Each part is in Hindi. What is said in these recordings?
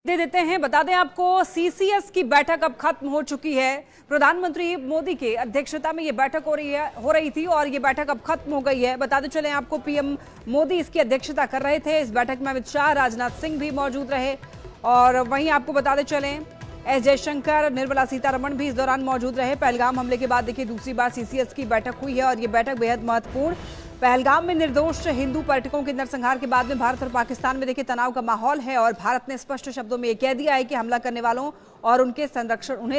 दे देते हैं। बता दें आपको, सीसीएस की बैठक अब खत्म हो चुकी है। प्रधानमंत्री मोदी की अध्यक्षता में ये बैठक हो रही थी और ये बैठक अब खत्म हो गई है। बताते चले आपको, पीएम मोदी इसकी अध्यक्षता कर रहे थे। इस बैठक में अमित शाह, राजनाथ सिंह भी मौजूद रहे और वहीं आपको बताते चले एस जयशंकर, निर्मला सीतारमण भी इस दौरान मौजूद रहे। पहलगाम हमले के बाद देखिए दूसरी बार सीसीएस की बैठक हुई है और ये बैठक बेहद महत्वपूर्ण। पहलगाम में निर्दोष हिंदू पर्यटकों के नरसंहार के बाद में भारत और पाकिस्तान में देखिए तनाव का माहौल है और भारत ने स्पष्ट शब्दों में यह कह दिया है कि हमला करने वालों और उन्हें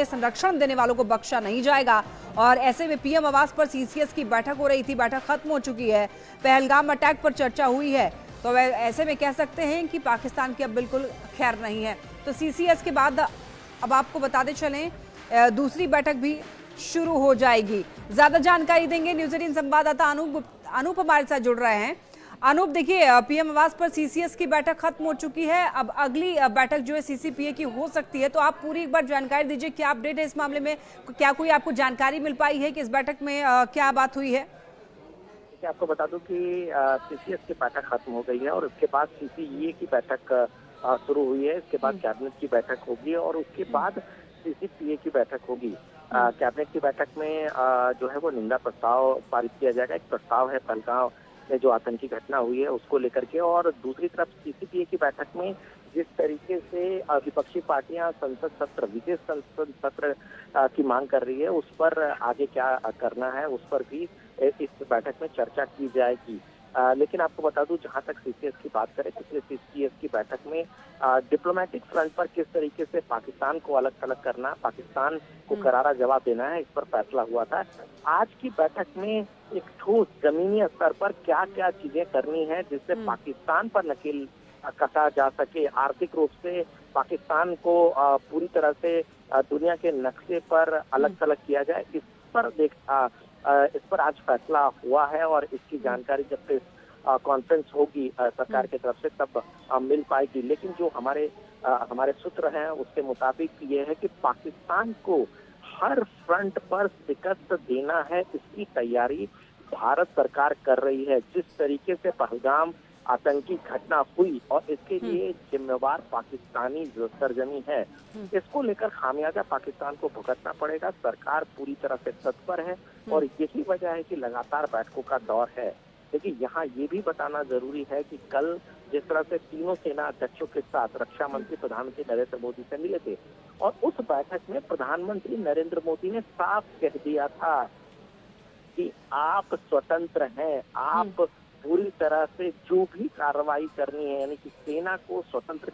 संरक्षण देने वालों को बख्शा नहीं जाएगा। और ऐसे में पीएम आवास पर सीसीएस की बैठक हो रही थी, बैठक खत्म हो चुकी है। पहलगाम अटैक पर चर्चा हुई है, तो ऐसे में कह सकते हैं कि पाकिस्तान की अब बिल्कुल खैर नहीं है। तो सीसीएस के बाद अब आपको बताते चलें दूसरी बैठक भी शुरू हो जाएगी। ज्यादा जानकारी देंगे न्यूज 18 संवाददाता अनूप हमारे साथ जुड़ रहे हैं। अनूप, देखिए पीएम आवास पर सीसीएस की बैठक खत्म हो चुकी है, अब अगली बैठक जो है सीसीपीए की हो सकती है, तो आप पूरी एक बार जानकारी दीजिए, क्या अपडेट है इस मामले में? क्या कोई आपको जानकारी मिल पाई है कि इस बैठक में क्या बात हुई है? आपको बता दूं कि सीसीएस की बैठक खत्म हो गई है और उसके बाद सीसीईए की बैठक शुरू हुई है। इसके बाद कैबिनेट की बैठक होगी और उसके बाद सीसीपीए की बैठक होगी। कैबिनेट की बैठक में जो है वो निंदा प्रस्ताव पारित किया जाएगा। एक प्रस्ताव है पहलगाम में जो आतंकी घटना हुई है उसको लेकर के, और दूसरी तरफ सीसीपीए की बैठक में जिस तरीके से विपक्षी पार्टियां संसद सत्र, विशेष संसद सत्र की मांग कर रही है, उस पर आगे क्या करना है उस पर भी इस बैठक में चर्चा की जाएगी। लेकिन आपको बता दूं, जहां तक सीसीएस की बात करें, पिछले सीसीएस की बैठक में डिप्लोमेटिक फ्रंट पर किस तरीके से पाकिस्तान को अलग थलग करना, पाकिस्तान को करारा जवाब देना है, इस पर फैसला हुआ था। आज की बैठक में एक ठोस जमीनी स्तर पर क्या क्या चीजें करनी है जिससे पाकिस्तान पर नकेल कसा जा सके, आर्थिक रूप से पाकिस्तान को पूरी तरह से दुनिया के नक्शे पर अलग थलग किया जाए, इस पर आज फैसला हुआ है। और इसकी जानकारी जब प्रेस कॉन्फ्रेंस होगी सरकार की तरफ से तब मिल पाएगी। लेकिन जो हमारे सूत्र हैं उसके मुताबिक ये है कि पाकिस्तान को हर फ्रंट पर शिकस्त देना है, इसकी तैयारी भारत सरकार कर रही है। जिस तरीके से पहलगाम आतंकी घटना हुई और इसके लिए जिम्मेवार पाकिस्तानी सरजमी है, इसको लेकर खामियाजा पाकिस्तान को भुगतना पड़ेगा। सरकार पूरी तरह से तत्पर है और यही वजह है कि लगातार बैठकों का दौर है। लेकिन यहाँ ये भी बताना जरूरी है कि कल जिस तरह से तीनों सेना अध्यक्षों के साथ रक्षा मंत्री प्रधानमंत्री नरेंद्र मोदी से मिले थे और उस बैठक में प्रधानमंत्री नरेंद्र मोदी ने साफ कह दिया था कि आप स्वतंत्र हैं, आप पूरी तरह से जो भी कार्रवाई करनी है, यानी कि सेना को स्वतंत्र